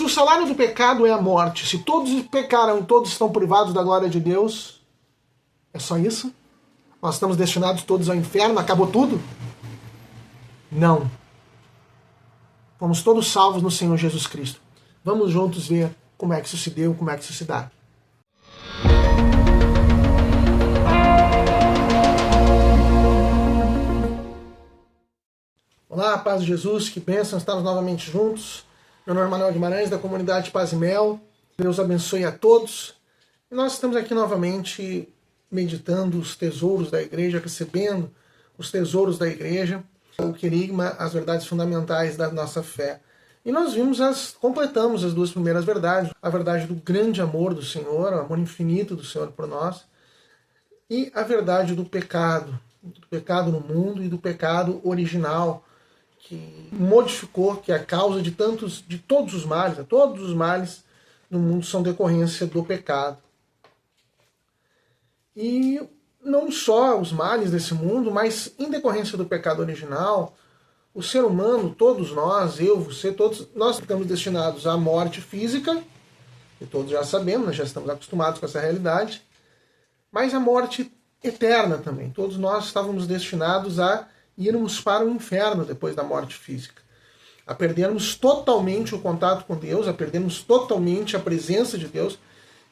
Se o salário do pecado é a morte, se todos pecaram e todos estão privados da glória de Deus, é só isso? Nós estamos destinados todos ao inferno? Acabou tudo? Não. Fomos todos salvos no Senhor Jesus Cristo. Vamos juntos ver como é que isso se deu, como é que isso se dá. Olá, paz de Jesus, que bênção, estamos novamente juntos. Meu nome é Manuel Guimarães, da comunidade Paz e Mel. Deus abençoe a todos. E nós estamos aqui novamente meditando os tesouros da igreja, recebendo os tesouros da igreja, o querigma, as verdades fundamentais da nossa fé. E nós completamos as duas primeiras verdades, a verdade do grande amor do Senhor, o amor infinito do Senhor por nós, e a verdade do pecado no mundo e do pecado original, que modificou, que é a causa de todos os males no mundo são decorrência do pecado. E não só os males desse mundo, mas em decorrência do pecado original, o ser humano, todos nós, eu, você, todos, nós estamos destinados à morte física, e todos já sabemos, nós já estamos acostumados com essa realidade, mas a morte eterna também. Todos nós estávamos destinados a irmos para o inferno depois da morte física, a perdermos totalmente o contato com Deus, a perdermos totalmente a presença de Deus,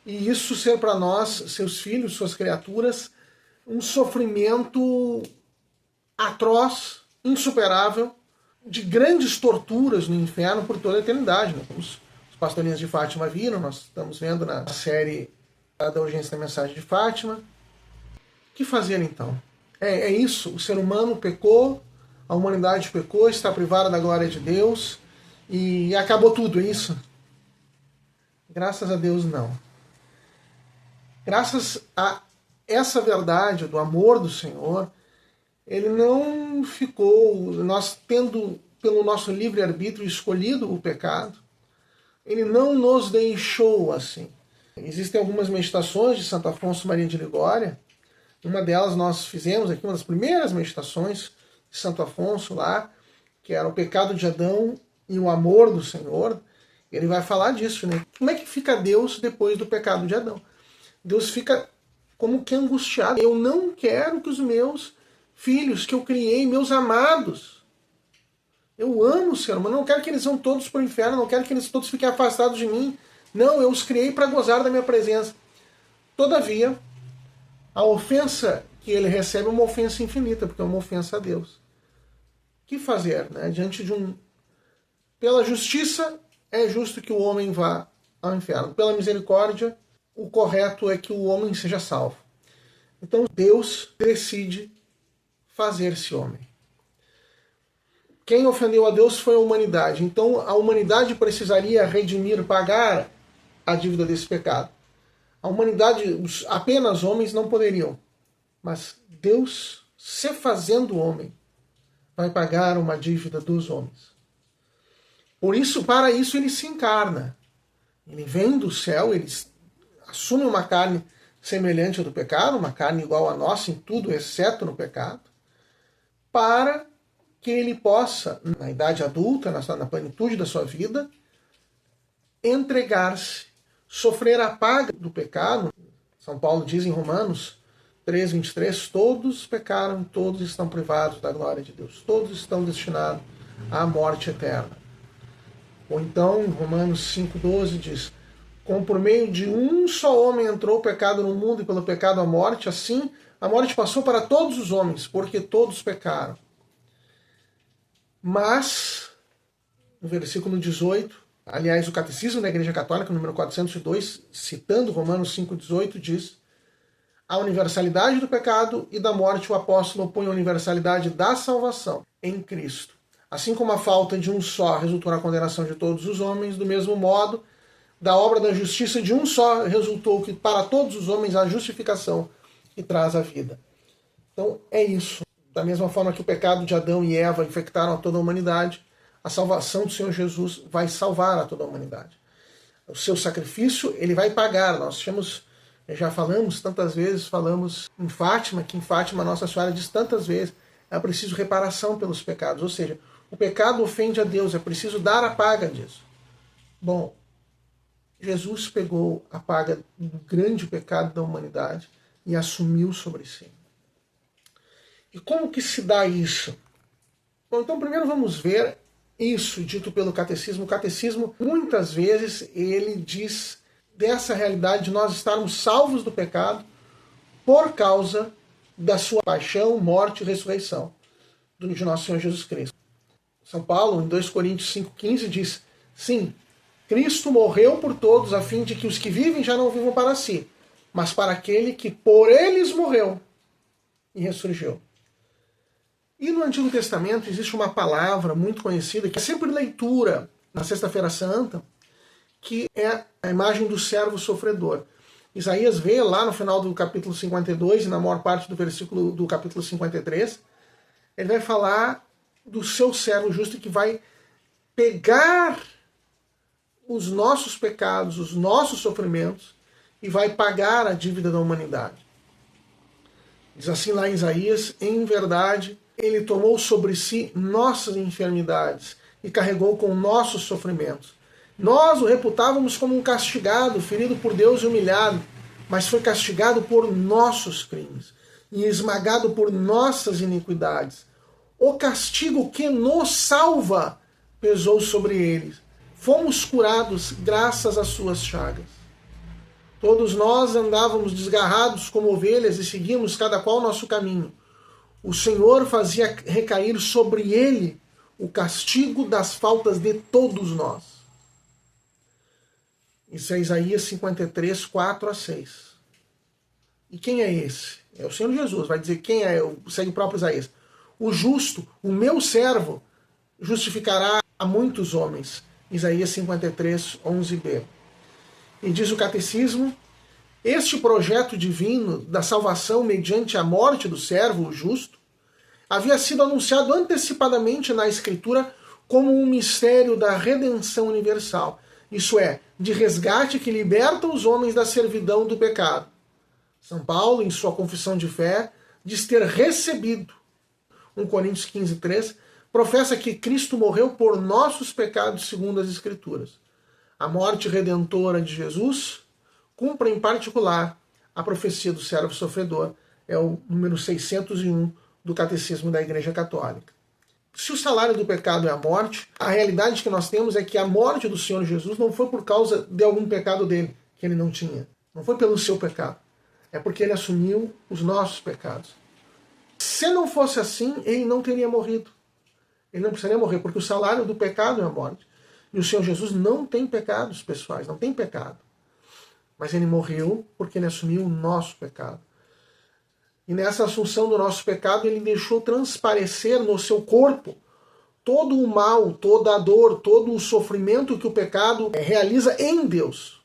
e isso ser para nós, seus filhos, suas criaturas, um sofrimento atroz, insuperável, de grandes torturas no inferno por toda a eternidade. Como os pastorinhos de Fátima viram, nós estamos vendo na série da Urgência da Mensagem de Fátima. O que fazer então? É isso, o ser humano pecou, a humanidade pecou, está privada da glória de Deus e acabou tudo, é isso? Graças a Deus, não. Graças a essa verdade do amor do Senhor, ele não ficou, nós tendo pelo nosso livre-arbítrio escolhido o pecado, ele não nos deixou assim. Existem algumas meditações de Santo Afonso Maria de Ligória. Uma delas nós fizemos aqui, uma das primeiras meditações de Santo Afonso lá, que era o pecado de Adão e o amor do Senhor. Ele vai falar disso, né? Como é que fica Deus depois do pecado de Adão? Deus fica como que angustiado. Eu não quero que os meus filhos que eu criei, meus amados, eu amo o ser humano, não quero que eles vão todos para o inferno, não quero que eles todos fiquem afastados de mim. Não, eu os criei para gozar da minha presença. Todavia, a ofensa que ele recebe é uma ofensa infinita, porque é uma ofensa a Deus. O que fazer, né? Diante de pela justiça, é justo que o homem vá ao inferno. Pela misericórdia, o correto é que o homem seja salvo. Então Deus decide fazer-se homem. Quem ofendeu a Deus foi a humanidade. Então a humanidade precisaria redimir, pagar a dívida desse pecado. A humanidade, apenas homens não poderiam. Mas Deus, se fazendo homem, vai pagar uma dívida dos homens. Por isso, para isso ele se encarna. Ele vem do céu, ele assume uma carne semelhante à do pecado, uma carne igual a nossa em tudo, exceto no pecado, para que ele possa, na idade adulta, na plenitude da sua vida, entregar-se, sofrer a paga do pecado. São Paulo diz em Romanos 3:23, todos pecaram, todos estão privados da glória de Deus, todos estão destinados à morte eterna. Ou então, em Romanos 5:12 diz, como por meio de um só homem entrou o pecado no mundo e pelo pecado a morte, assim a morte passou para todos os homens, porque todos pecaram. Mas, no versículo 18, aliás, o Catecismo da Igreja Católica, número 402, citando Romanos 5:18, diz, a universalidade do pecado e da morte o apóstolo opõe a universalidade da salvação em Cristo. Assim como a falta de um só resultou na condenação de todos os homens, do mesmo modo, da obra da justiça de um só resultou que para todos os homens a justificação que traz a vida. Então é isso. Da mesma forma que o pecado de Adão e Eva infectaram a toda a humanidade, a salvação do Senhor Jesus vai salvar a toda a humanidade. O seu sacrifício, ele vai pagar. Nós já falamos tantas vezes, falamos em Fátima, que em Fátima Nossa Senhora diz tantas vezes, é preciso reparação pelos pecados. Ou seja, o pecado ofende a Deus, é preciso dar a paga disso. Bom, Jesus pegou a paga do grande pecado da humanidade e assumiu sobre si. E como que se dá isso? Bom, então primeiro vamos ver isso dito pelo catecismo. O catecismo, muitas vezes, ele diz dessa realidade de nós estarmos salvos do pecado por causa da sua paixão, morte e ressurreição de nosso Senhor Jesus Cristo. São Paulo, em 2 Coríntios 5,15, diz: sim, Cristo morreu por todos, a fim de que os que vivem já não vivam para si, mas para aquele que por eles morreu e ressurgiu. E no Antigo Testamento existe uma palavra muito conhecida, que é sempre leitura na Sexta-feira Santa, que é a imagem do servo sofredor. Isaías vê lá no final do capítulo 52 e na maior parte do versículo do capítulo 53, ele vai falar do seu servo justo que vai pegar os nossos pecados, os nossos sofrimentos e vai pagar a dívida da humanidade. Diz assim lá em Isaías: em verdade, ele tomou sobre si nossas enfermidades e carregou com nossos sofrimentos. Nós o reputávamos como um castigado, ferido por Deus e humilhado, mas foi castigado por nossos crimes e esmagado por nossas iniquidades. O castigo que nos salva pesou sobre ele. Fomos curados graças às suas chagas. Todos nós andávamos desgarrados como ovelhas e seguíamos cada qual o nosso caminho. O Senhor fazia recair sobre ele o castigo das faltas de todos nós. Isso é Isaías 53, 4 a 6. E quem é esse? É o Senhor Jesus. Vai dizer quem é, segue o próprio Isaías. O justo, o meu servo, justificará a muitos homens. Isaías 53, 11b. E diz o catecismo: este projeto divino da salvação mediante a morte do servo, o justo, havia sido anunciado antecipadamente na Escritura como um mistério da redenção universal, isso é, de resgate que liberta os homens da servidão do pecado. São Paulo, em sua confissão de fé, diz ter recebido, 1 Coríntios 15, 3, professa que Cristo morreu por nossos pecados segundo as Escrituras. A morte redentora de Jesus cumpre em particular a profecia do servo sofredor, é o número 601 do Catecismo da Igreja Católica. Se o salário do pecado é a morte, a realidade que nós temos é que a morte do Senhor Jesus não foi por causa de algum pecado dele, que ele não tinha. Não foi pelo seu pecado. É porque ele assumiu os nossos pecados. Se não fosse assim, ele não teria morrido. Ele não precisaria morrer, porque o salário do pecado é a morte. E o Senhor Jesus não tem pecados pessoais, não tem pecado. Mas ele morreu porque ele assumiu o nosso pecado. E nessa assunção do nosso pecado, ele deixou transparecer no seu corpo todo o mal, toda a dor, todo o sofrimento que o pecado realiza em Deus.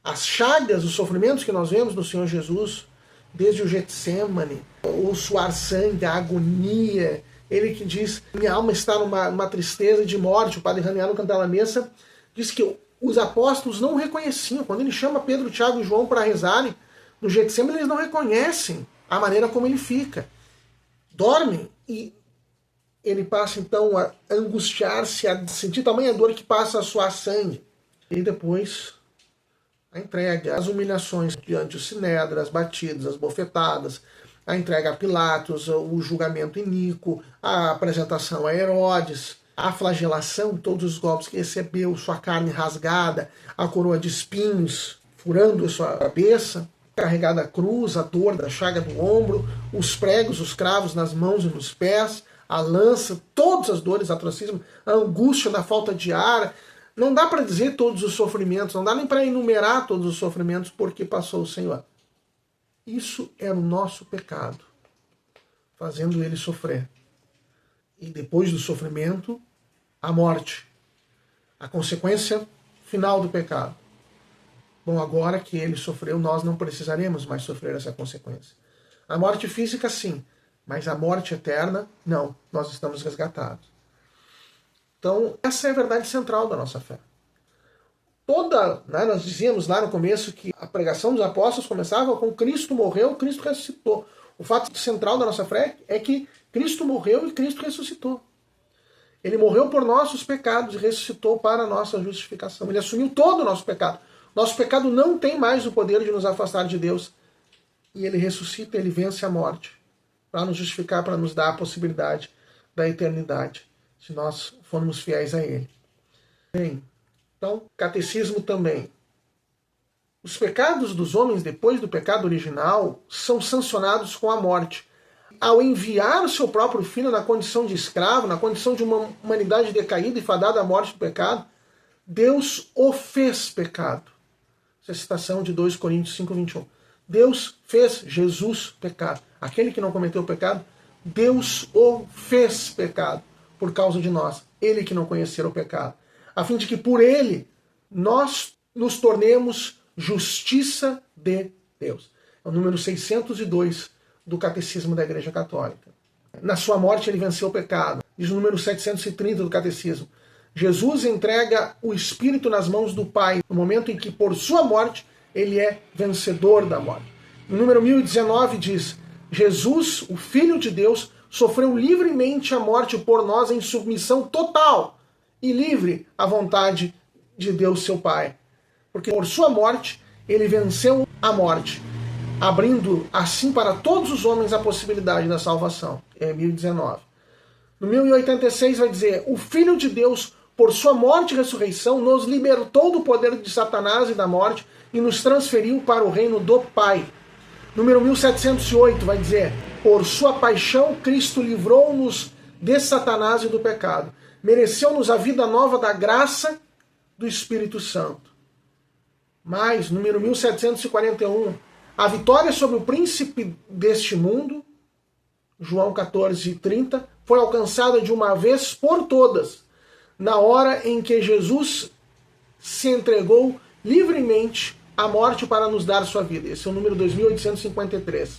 As chagas, os sofrimentos que nós vemos no Senhor Jesus, desde o Getsemane, o suar sangue, a agonia, ele que diz: minha alma está numa tristeza de morte. O padre Raniero Cantalamessa diz que os apóstolos não o reconheciam. Quando ele chama Pedro, Tiago e João para rezarem no Getsemane, eles não reconhecem a maneira como ele fica. Dormem e ele passa então a angustiar-se, a sentir tamanha dor que passa a suar sangue. E depois a entrega, as humilhações diante do Sinédrio, as batidas, as bofetadas, a entrega a Pilatos, o julgamento iníquo, a apresentação a Herodes, a flagelação, todos os golpes que recebeu, sua carne rasgada, a coroa de espinhos furando a sua cabeça, carregada a cruz, a dor da chaga do ombro, os pregos, os cravos nas mãos e nos pés, a lança, todas as dores, atrocismo, a angústia da falta de ar. Não dá para dizer todos os sofrimentos, não dá nem para enumerar todos os sofrimentos porque passou o Senhor. Isso era o nosso pecado, fazendo ele sofrer. E depois do sofrimento, a morte. A consequência final do pecado. Bom, agora que ele sofreu, nós não precisaremos mais sofrer essa consequência. A morte física, sim, mas a morte eterna, não. Nós estamos resgatados. Então, essa é a verdade central da nossa fé. Nós dizíamos lá no começo que a pregação dos apóstolos começava com Cristo morreu, Cristo ressuscitou. O fato central da nossa fé é que Cristo morreu e Cristo ressuscitou. Ele morreu por nossos pecados e ressuscitou para a nossa justificação. Ele assumiu todo o nosso pecado. Nosso pecado não tem mais o poder de nos afastar de Deus. E ele ressuscita, ele vence a morte, para nos justificar, para nos dar a possibilidade da eternidade, se nós formos fiéis a ele. Bem, então, catecismo também. Os pecados dos homens depois do pecado original são sancionados com a morte. Ao enviar o seu próprio filho na condição de escravo, na condição de uma humanidade decaída e fadada à morte do pecado, Deus o fez pecado. Essa é a citação de 2 Coríntios 5:21. Deus fez Jesus pecado. Aquele que não cometeu pecado, Deus o fez pecado por causa de nós. Ele que não conhecera o pecado. A fim de que por ele nós nos tornemos justiça de Deus. É o número 602 do Catecismo da Igreja Católica. Na sua morte ele venceu o pecado. Diz o número 730 do Catecismo. Jesus entrega o Espírito nas mãos do Pai, no momento em que, por sua morte, ele é vencedor da morte. O número 1019 diz: Jesus, o Filho de Deus, sofreu livremente a morte por nós em submissão total e livre à vontade de Deus, seu Pai. Porque por sua morte, ele venceu a morte, abrindo assim para todos os homens a possibilidade da salvação. É 1019. No 1086 vai dizer: o Filho de Deus, por sua morte e ressurreição, nos libertou do poder de Satanás e da morte e nos transferiu para o reino do Pai. Número 1708 vai dizer: por sua paixão, Cristo livrou-nos de Satanás e do pecado. Mereceu-nos a vida nova da graça do Espírito Santo. Mais, número 1741, a vitória sobre o príncipe deste mundo, João 14:30, foi alcançada de uma vez por todas, na hora em que Jesus se entregou livremente à morte para nos dar sua vida. Esse é o número 2853.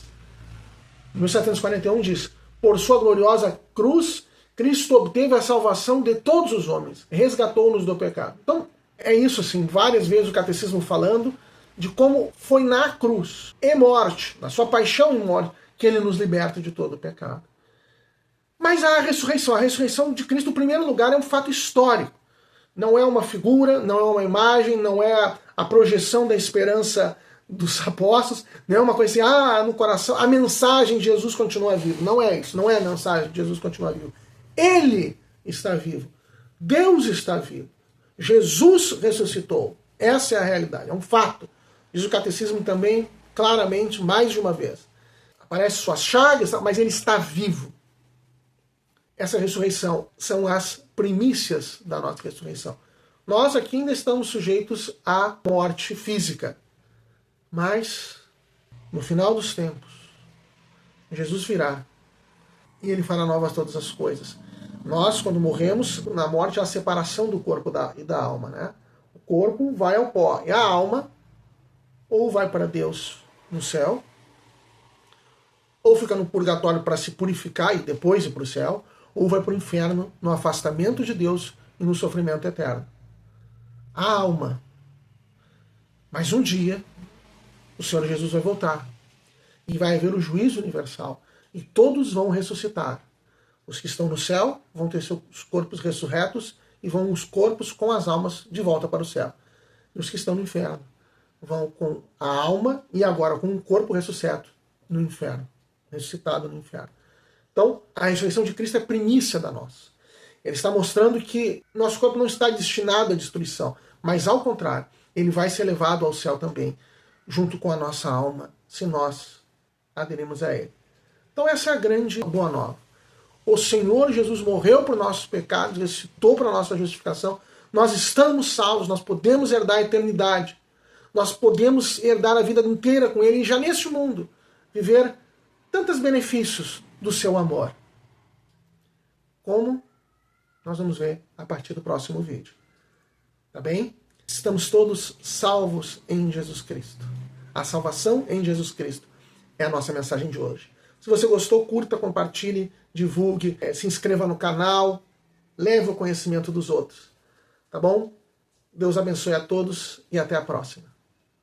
1741 diz: por sua gloriosa cruz, Cristo obteve a salvação de todos os homens, resgatou-nos do pecado. Então, é isso assim, várias vezes o catecismo falando de como foi na cruz e morte, na sua paixão e morte, que ele nos liberta de todo o pecado. Mas a ressurreição de Cristo, em primeiro lugar, é um fato histórico. Não é uma figura, não é uma imagem, não é a projeção da esperança dos apóstolos, não é uma coisa assim, no coração, a mensagem de Jesus continua vivo. Não é isso, não é a mensagem de Jesus continua vivo. Ele está vivo. Deus está vivo. Jesus ressuscitou. Essa é a realidade, é um fato. Diz o catecismo também, claramente, mais de uma vez. Aparece suas chagas, mas ele está vivo. Essa ressurreição são as primícias da nossa ressurreição. Nós aqui ainda estamos sujeitos à morte física. Mas, no final dos tempos, Jesus virá e ele fará novas todas as coisas. Nós, quando morremos, na morte há a separação do corpo e da alma, né? O corpo vai ao pó e a alma ou vai para Deus no céu, ou fica no purgatório para se purificar e depois ir para o céu, ou vai para o inferno no afastamento de Deus e no sofrimento eterno. A alma. Mas um dia, o Senhor Jesus vai voltar e vai haver o juízo universal e todos vão ressuscitar. Os que estão no céu vão ter seus corpos ressurretos e vão os corpos com as almas de volta para o céu. E os que estão no inferno vão com a alma e agora com um corpo ressuscitado no inferno. Ressuscitado no inferno. Então, a ressurreição de Cristo é primícia da nossa. Ele está mostrando que nosso corpo não está destinado à destruição, mas ao contrário, ele vai ser levado ao céu também, junto com a nossa alma, se nós aderirmos a ele. Então essa é a grande boa nova. O Senhor Jesus morreu por nossos pecados, ressuscitou para a nossa justificação. Nós estamos salvos, nós podemos herdar a eternidade. Nós podemos herdar a vida inteira com ele e já neste mundo viver tantos benefícios do seu amor. Como nós vamos ver a partir do próximo vídeo. Tá bem? Estamos todos salvos em Jesus Cristo. A salvação em Jesus Cristo é a nossa mensagem de hoje. Se você gostou, curta, compartilhe, divulgue, se inscreva no canal, leve o conhecimento dos outros. Tá bom? Deus abençoe a todos e até a próxima.